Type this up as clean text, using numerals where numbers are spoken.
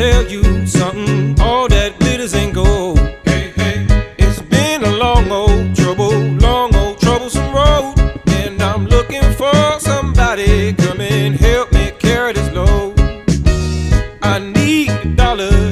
tell you something, all that glitters ain't gold. Hey, hey, it's been a long old troublesome road, and I'm looking for somebody come and help me carry this load. I need dollars